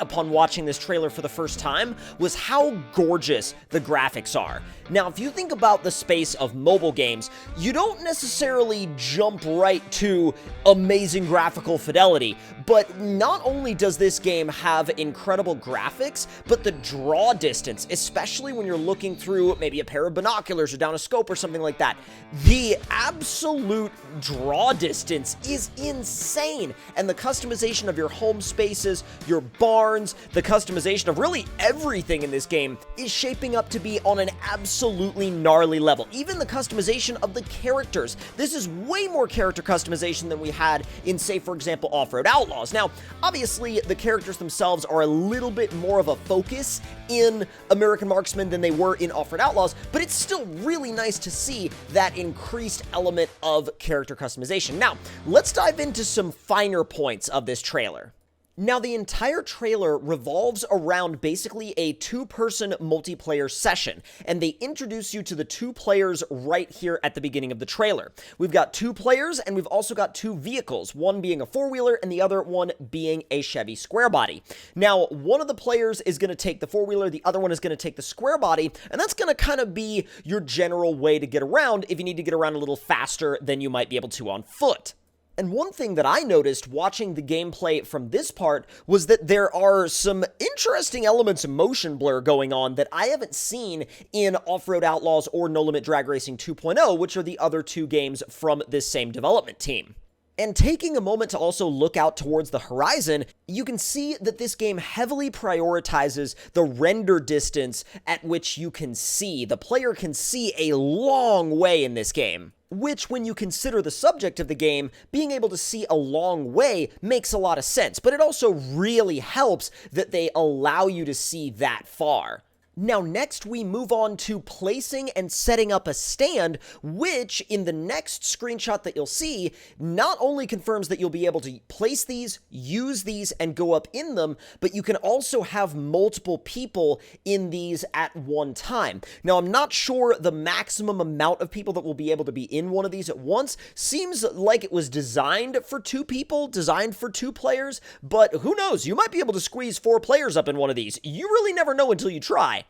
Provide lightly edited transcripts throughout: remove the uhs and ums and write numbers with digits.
upon watching this trailer for the first time was how gorgeous the graphics are. Now, if you think about the space of mobile games, you don't necessarily jump right to amazing graphical fidelity, but not only does this game have incredible graphics, but the draw distance, especially when you're looking through maybe a pair of binoculars or down a scope or something like that, the absolute draw distance is insane. And the customization of your home spaces, your barns, the customization of really everything in this game is shaping up to be on an absolutely gnarly level. Even the customization of the characters. This is way more character customization than we had in, say, for example, Off-Road Outlaws. Now, obviously, the characters themselves are a little bit more of a focus in American Marksman than they were in Off-Road Outlaws, but it's still really nice to see that increased element of character customization. Now, let's dive into some finer points of this trailer. Now, the entire trailer revolves around basically a two-person multiplayer session, and they introduce you to the two players right here at the beginning of the trailer. We've got two players, and we've also got two vehicles, one being a four-wheeler and the other one being a Chevy square body. Now, one of the players is going to take the four-wheeler, the other one is going to take the square body, and that's going to kind of be your general way to get around if you need to get around a little faster than you might be able to on foot. And one thing that I noticed watching the gameplay from this part was that there are some interesting elements of motion blur going on that I haven't seen in Off-Road Outlaws or No Limit Drag Racing 2.0, which are the other two games from this same development team. And taking a moment to also look out towards the horizon, you can see that this game heavily prioritizes the render distance at which you can see. The player can see a long way in this game, which, when you consider the subject of the game, being able to see a long way makes a lot of sense, but it also really helps that they allow you to see that far. Now, next we move on to placing and setting up a stand, which in the next screenshot that you'll see, not only confirms that you'll be able to place these, use these, and go up in them, but you can also have multiple people in these at one time. Now, I'm not sure the maximum amount of people that will be able to be in one of these at once. Seems like it was designed for two people, designed for two players, but who knows? You might be able to squeeze four players up in one of these. You really never know until you try.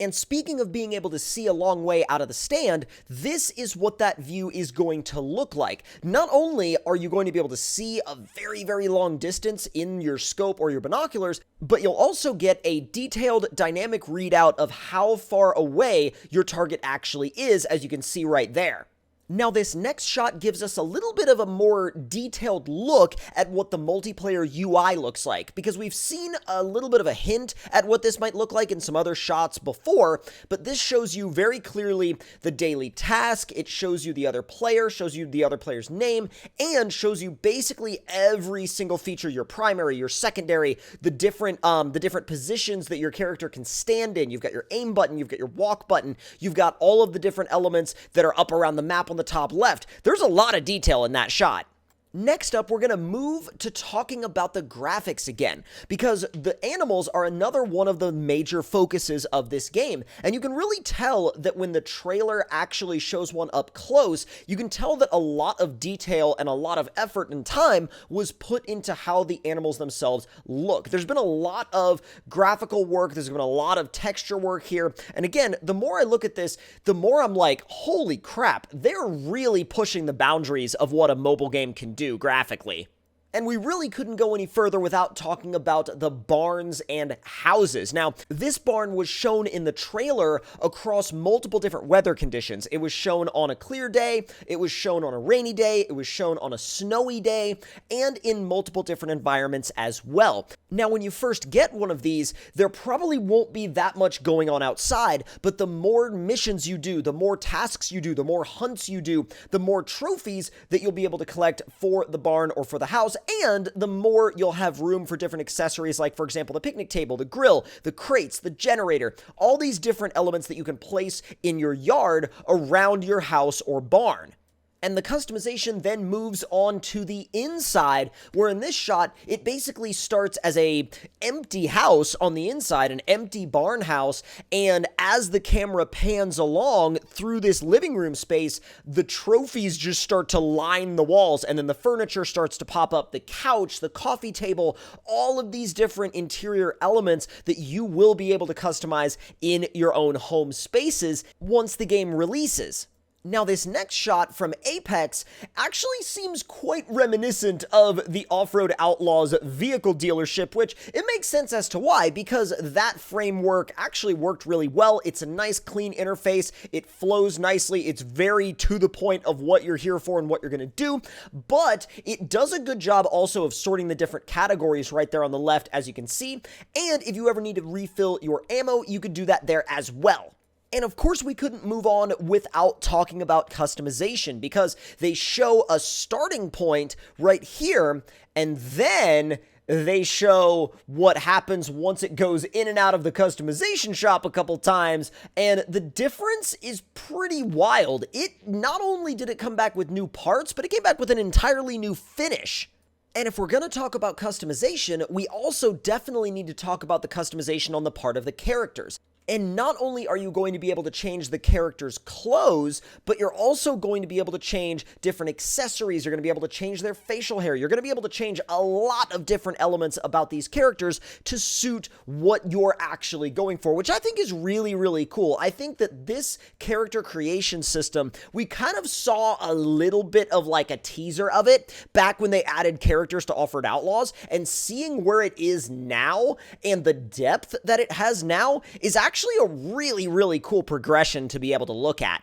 And speaking of being able to see a long way out of the stand, this is what that view is going to look like. Not only are you going to be able to see a very, very long distance in your scope or your binoculars, but you'll also get a detailed dynamic readout of how far away your target actually is, as you can see right there. Now, this next shot gives us a little bit of a more detailed look at what the multiplayer UI looks like, because we've seen a little bit of a hint at what this might look like in some other shots before, but this shows you very clearly the daily task, it shows you the other player, shows you the other player's name, and shows you basically every single feature, your primary, your secondary, the different positions that your character can stand in. You've got your aim button, you've got your walk button, you've got all of the different elements that are up around the map on the top left. There's a lot of detail in that shot. Next up, we're going to move to talking about the graphics again, because the animals are another one of the major focuses of this game, and you can really tell that when the trailer actually shows one up close, you can tell that a lot of detail and a lot of effort and time was put into how the animals themselves look. There's been a lot of graphical work, there's been a lot of texture work here, and again, the more I look at this, the more I'm like, holy crap, they're really pushing the boundaries of what a mobile game can do graphically. And we really couldn't go any further without talking about the barns and houses. Now, this barn was shown in the trailer across multiple different weather conditions. It was shown on a clear day, it was shown on a rainy day, it was shown on a snowy day, and in multiple different environments as well. Now, when you first get one of these, there probably won't be that much going on outside, but the more missions you do, the more tasks you do, the more hunts you do, the more trophies that you'll be able to collect for the barn or for the house, and the more you'll have room for different accessories, like, for example, the picnic table, the grill, the crates, the generator, all these different elements that you can place in your yard around your house or barn. And the customization then moves on to the inside, where in this shot, it basically starts as a empty house on the inside, an empty barn house, and as the camera pans along through this living room space, the trophies just start to line the walls, and then the furniture starts to pop up, the couch, the coffee table, all of these different interior elements that you will be able to customize in your own home spaces once the game releases. Now, this next shot from Apex actually seems quite reminiscent of the Off-Road Outlaws vehicle dealership, which it makes sense as to why, because that framework actually worked really well. It's a nice, clean interface. It flows nicely. It's very to the point of what you're here for and what you're going to do, but it does a good job also of sorting the different categories right there on the left, as you can see, and if you ever need to refill your ammo, you could do that there as well. And of course, we couldn't move on without talking about customization, because they show a starting point right here, and then they show what happens once it goes in and out of the customization shop a couple times, and the difference is pretty wild. It not only did it come back with new parts, but it came back with an entirely new finish. And if we're going to talk about customization, we also definitely need to talk about the customization on the part of the characters. And not only are you going to be able to change the character's clothes, but you're also going to be able to change different accessories. You're going to be able to change their facial hair. You're going to be able to change a lot of different elements about these characters to suit what you're actually going for, which I think is really, really cool. I think that this character creation system, we kind of saw a little bit of like a teaser of it back when they added characters to Off-Road Outlaws, and seeing where it is now and the depth that it has now is actually a really, really cool progression to be able to look at.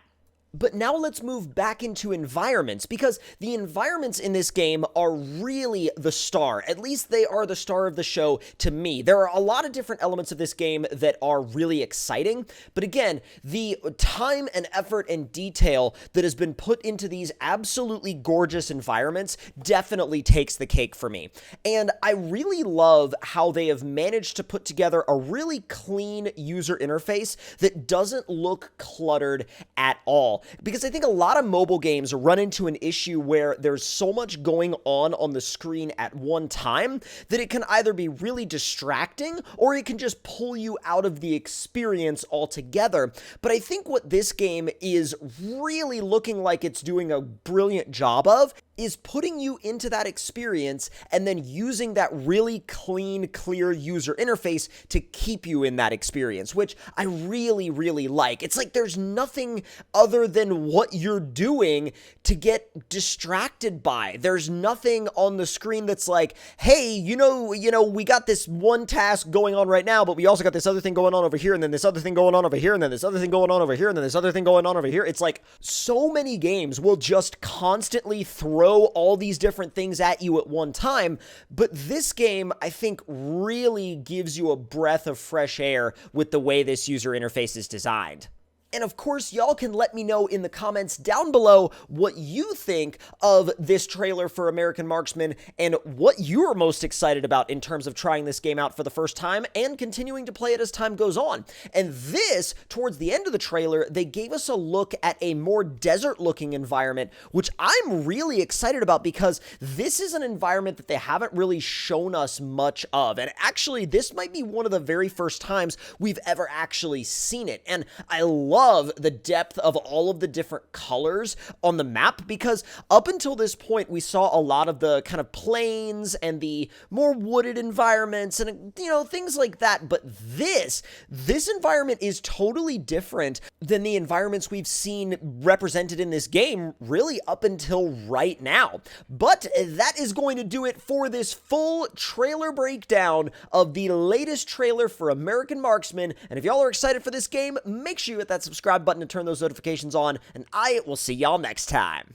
But now let's move back into environments, because the environments in this game are really the star. At least they are the star of the show to me. There are a lot of different elements of this game that are really exciting, but again, the time and effort and detail that has been put into these absolutely gorgeous environments definitely takes the cake for me. And I really love how they have managed to put together a really clean user interface that doesn't look cluttered at all. Because I think a lot of mobile games run into an issue where there's so much going on the screen at one time that it can either be really distracting or it can just pull you out of the experience altogether. But I think what this game is really looking like it's doing a brilliant job of is putting you into that experience and then using that really clean, clear user interface to keep you in that experience, which I really, really like. It's like there's nothing other than what you're doing to get distracted by. There's nothing on the screen that's like, hey, you know, we got this one task going on right now, but we also got this other thing going on over here, and then this other thing going on over here, and then this other thing going on over here, and then this other thing going on over here. It's like so many games will just constantly throw all these different things at you at one time, but this game, I think, really gives you a breath of fresh air with the way this user interface is designed. And of course, y'all can let me know in the comments down below what you think of this trailer for American Marksman and what you're most excited about in terms of trying this game out for the first time and continuing to play it as time goes on. And this, towards the end of the trailer, they gave us a look at a more desert-looking environment, which I'm really excited about because this is an environment that they haven't really shown us much of. And actually, this might be one of the very first times we've ever actually seen it. And I love the depth of all of the different colors on the map, because up until this point we saw a lot of the kind of plains and the more wooded environments and, you know, things like that. But this environment is totally different than the environments we've seen represented in this game really up until right now. But that is going to do it for this full trailer breakdown of the latest trailer for American Marksman. And if y'all are excited for this game, make sure you hit that subscribe button to turn those notifications on, and I will see y'all next time.